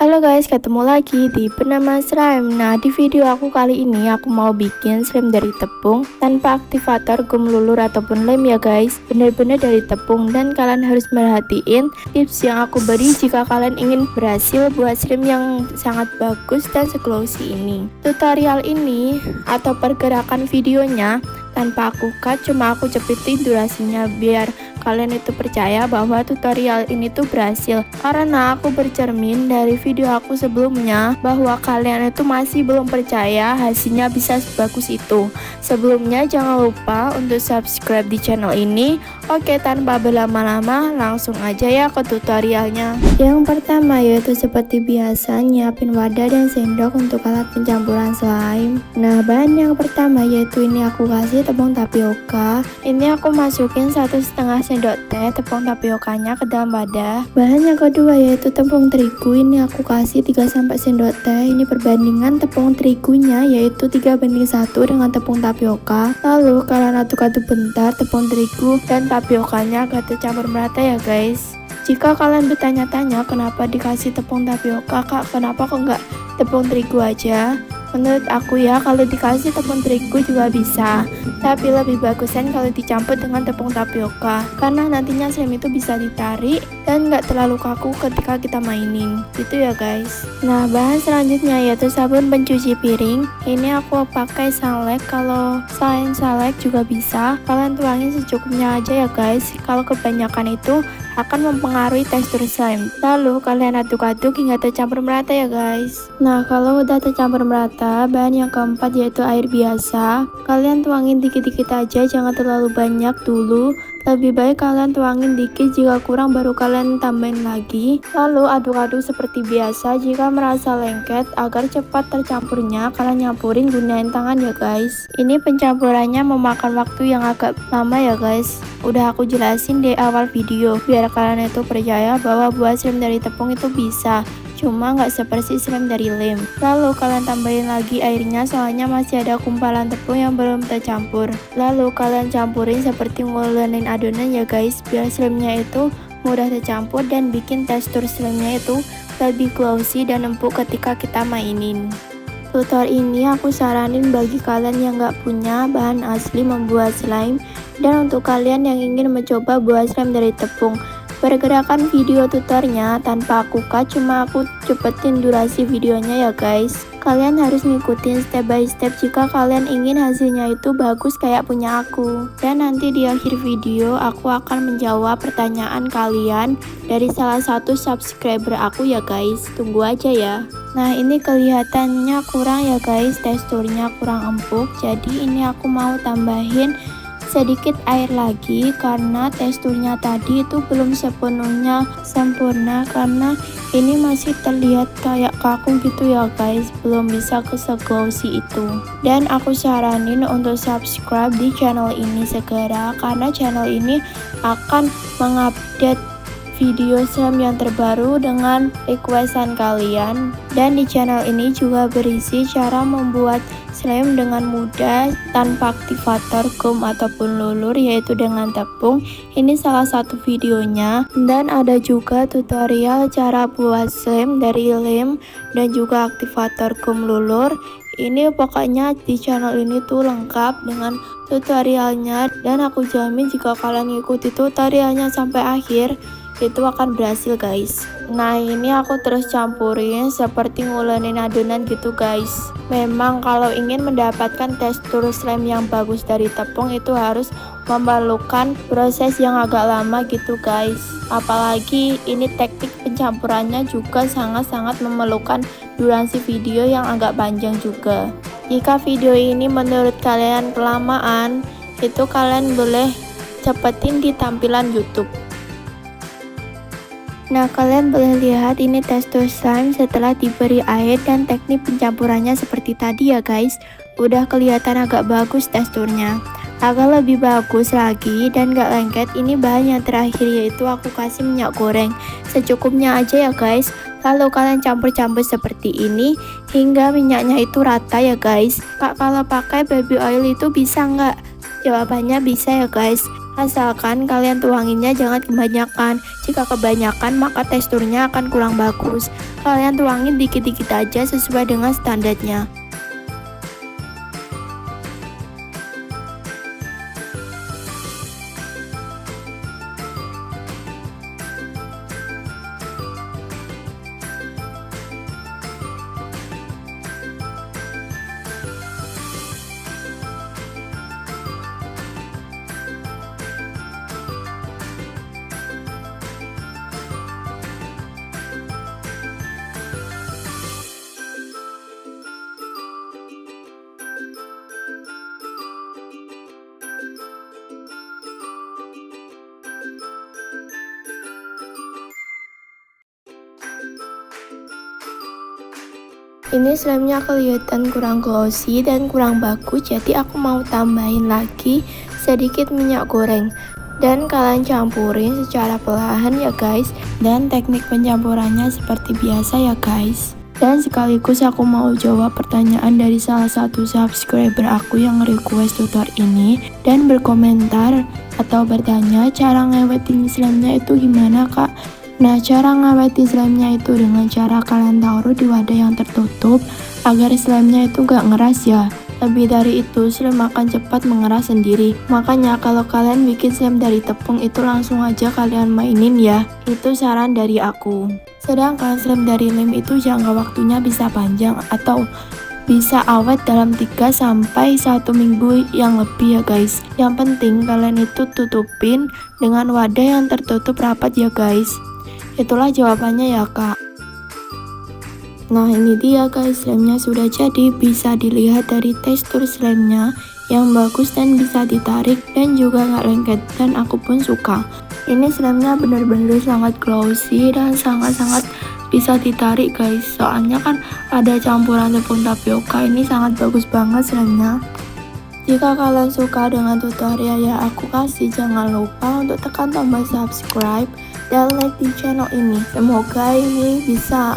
Halo guys, ketemu lagi di Bernama Slime. Nah, di video aku kali ini aku mau bikin slime dari tepung tanpa aktivator gum lulur ataupun lem ya guys. Bener-bener dari tepung, dan kalian harus merhatiin tips yang aku beri jika kalian ingin berhasil buat slime yang sangat bagus dan seglossy ini. Tutorial ini atau pergerakan videonya tanpa aku cut, cuma aku cepitin durasinya biar kalian itu percaya bahwa tutorial ini tuh berhasil, karena aku bercermin dari video aku sebelumnya bahwa kalian itu masih belum percaya hasilnya bisa sebagus itu. Sebelumnya jangan lupa untuk subscribe di channel ini. Oke, tanpa berlama-lama langsung aja ya ke tutorialnya. Yang pertama yaitu seperti biasa nyiapin wadah dan sendok untuk alat pencampuran slime. Nah, bahan yang pertama yaitu ini aku kasih tepung tapioka. Ini aku masukin 1,5 sendok teh tepung tapiokanya ke dalam wadah. Bahan yang kedua yaitu tepung terigu. Ini aku kasih 3 sendok teh. Ini perbandingan tepung terigunya yaitu 3:1 dengan tepung tapioka. Lalu kalian aduk-aduk bentar tepung terigu dan tapiokanya agar tercampur merata ya guys. Jika kalian bertanya-tanya kenapa dikasih tepung tapioka, kak, kenapa kok nggak tepung terigu aja? Menurut aku ya, kalau dikasih tepung terigu juga bisa, tapi lebih bagusan kalau dicampur dengan tepung tapioka, karena nantinya slime itu bisa ditarik dan nggak terlalu kaku ketika kita mainin gitu ya guys. Nah, bahan selanjutnya yaitu sabun pencuci piring. Ini aku pakai Salek, kalau selain Salek juga bisa kalian tuangin secukupnya aja ya guys. Kalau kebanyakan itu akan mempengaruhi tekstur slime. Lalu kalian aduk-aduk hingga tercampur merata ya guys. Nah, kalau udah tercampur merata, bahan yang keempat yaitu air biasa. Kalian tuangin dikit-dikit aja, jangan terlalu banyak dulu. Lebih baik kalian tuangin dikit, jika kurang baru kalian tambahin lagi. Lalu aduk-aduk seperti biasa. Jika merasa lengket, agar cepat tercampurnya, kalian nyampurin gunain tangan ya guys. Ini pencampurannya memakan waktu yang agak lama ya guys. Udah aku jelasin di awal video, biar kalian itu percaya bahwa buat slime dari tepung itu bisa, cuma nggak seperti slime dari lem. Lalu kalian tambahin lagi airnya, soalnya masih ada kumpalan tepung yang belum tercampur. Lalu kalian campurin seperti ngulenin adonan ya guys, biar slime-nya itu mudah tercampur dan bikin tekstur slime-nya itu lebih glossy dan empuk ketika kita mainin. Tutorial ini aku saranin bagi kalian yang nggak punya bahan asli membuat slime, dan untuk kalian yang ingin mencoba buat slime dari tepung. Pergerakan video tutornya tanpa aku cut, cuma aku cepetin durasi videonya ya guys. Kalian harus ngikutin step by step jika kalian ingin hasilnya itu bagus kayak punya aku. Dan nanti di akhir video aku akan menjawab pertanyaan kalian dari salah satu subscriber aku ya guys. Tunggu aja ya. Nah, ini kelihatannya kurang ya guys, teksturnya kurang empuk. Jadi ini aku mau tambahin sedikit air lagi, karena teksturnya tadi itu belum sepenuhnya sempurna, karena ini masih terlihat kayak kaku gitu ya guys, belum bisa seglossy itu. Dan aku saranin untuk subscribe di channel ini segera, karena channel ini akan mengupdate video slime yang terbaru dengan requestan kalian. Dan di channel ini juga berisi cara membuat slime dengan mudah tanpa aktivator gum ataupun lulur, yaitu dengan tepung. Ini salah satu videonya, dan ada juga tutorial cara buat slime dari lem dan juga aktivator gum lulur. Ini pokoknya di channel ini tuh lengkap dengan tutorialnya, dan aku jamin jika kalian ikuti tutorialnya sampai akhir itu akan berhasil guys. Nah, ini aku terus campurin seperti ngulenin adonan gitu guys. Memang kalau ingin mendapatkan tekstur slime yang bagus dari tepung itu harus memerlukan proses yang agak lama gitu guys. Apalagi ini teknik pencampurannya juga sangat-sangat memerlukan durasi video yang agak panjang juga. Jika video ini menurut kalian kelamaan, itu kalian boleh cepetin di tampilan YouTube. Nah, kalian boleh lihat ini tekstur slime setelah diberi air dan teknik pencampurannya seperti tadi ya guys. Udah kelihatan agak bagus teksturnya. Agar lebih bagus lagi dan gak lengket, ini bahan yang terakhir yaitu aku kasih minyak goreng. Secukupnya aja ya guys. Lalu kalian campur-campur seperti ini hingga minyaknya itu rata ya guys. Kak, kalau pakai baby oil itu bisa nggak? Jawabannya bisa ya guys. Asalkan kalian tuanginnya jangan kebanyakan. Jika kebanyakan maka teksturnya akan kurang bagus. Kalian tuangin dikit-dikit aja sesuai dengan standarnya. Ini slamnya kelihatan kurang glossy dan kurang bagus, jadi aku mau tambahin lagi sedikit minyak goreng. Dan kalian campurin secara perlahan ya guys. Dan teknik pencampurannya seperti biasa ya guys. Dan sekaligus aku mau jawab pertanyaan dari salah satu subscriber aku yang request tutor ini dan berkomentar atau bertanya cara ngewetin slamnya itu gimana kak. Nah, cara ngawetin slamnya itu dengan cara kalian taruh di wadah yang tertutup agar slamnya itu gak ngeras ya. Lebih dari itu, slam akan cepat mengeras sendiri. Makanya kalau kalian bikin slam dari tepung itu langsung aja kalian mainin ya. Itu saran dari aku. Sedangkan slam dari lem itu jangka waktunya bisa panjang atau bisa awet dalam 3 sampai 1 minggu yang lebih ya guys. Yang penting kalian itu tutupin dengan wadah yang tertutup rapat ya guys. Itulah jawabannya ya kak. Nah ini dia guys, slamnya sudah jadi. Bisa dilihat dari tekstur slamnya yang bagus dan bisa ditarik dan juga gak lengket, dan aku pun suka. Ini slamnya benar-benar sangat glossy dan sangat-sangat bisa ditarik guys. Soalnya kan ada campuran tepung tapioka, ini sangat bagus banget slamnya. Jika kalian suka dengan tutorial yang aku kasih, jangan lupa untuk tekan tombol subscribe dan like di channel ini. Semoga ini bisa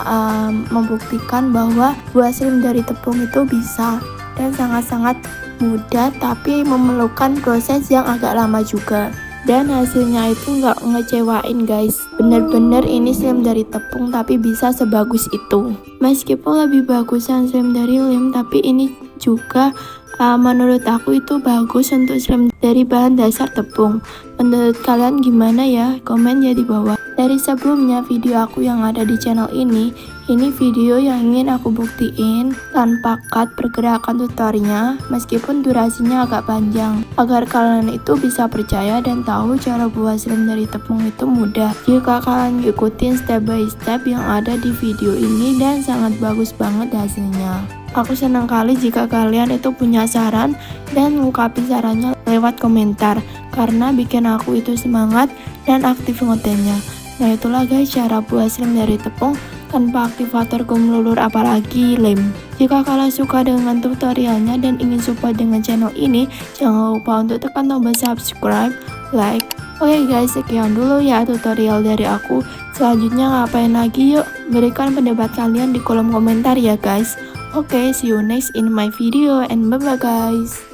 membuktikan bahwa buat slam dari tepung itu bisa dan sangat-sangat mudah, tapi memerlukan proses yang agak lama juga. Dan hasilnya itu nggak ngecewain guys. Bener-bener ini slam dari tepung tapi bisa sebagus itu. Meskipun lebih bagusan slam dari lem, tapi ini juga menurut aku itu bagus untuk slam dari bahan dasar tepung. Menurut kalian gimana ya? Komen ya di bawah. Dari sebelumnya video aku yang ada di channel ini video yang ingin aku buktiin tanpa cut pergerakan tutornya, meskipun durasinya agak panjang, agar kalian itu bisa percaya dan tahu cara buat slam dari tepung itu mudah jika kalian ikutin step by step yang ada di video ini, dan sangat bagus banget hasilnya. Aku senang kali jika kalian itu punya saran dan ngungkapin sarannya lewat komentar, karena bikin aku itu semangat dan aktif ngontennya. Nah itulah guys cara buat slam dari tepung tanpa aktivator gom lulur apalagi lem. Jika kalian suka dengan tutorialnya dan ingin support dengan channel ini, jangan lupa untuk tekan tombol subscribe, like. Oke guys, sekian dulu ya tutorial dari aku. Selanjutnya ngapain lagi, yuk berikan pendapat kalian di kolom komentar ya guys. Oke, see you next in my video and bye bye guys.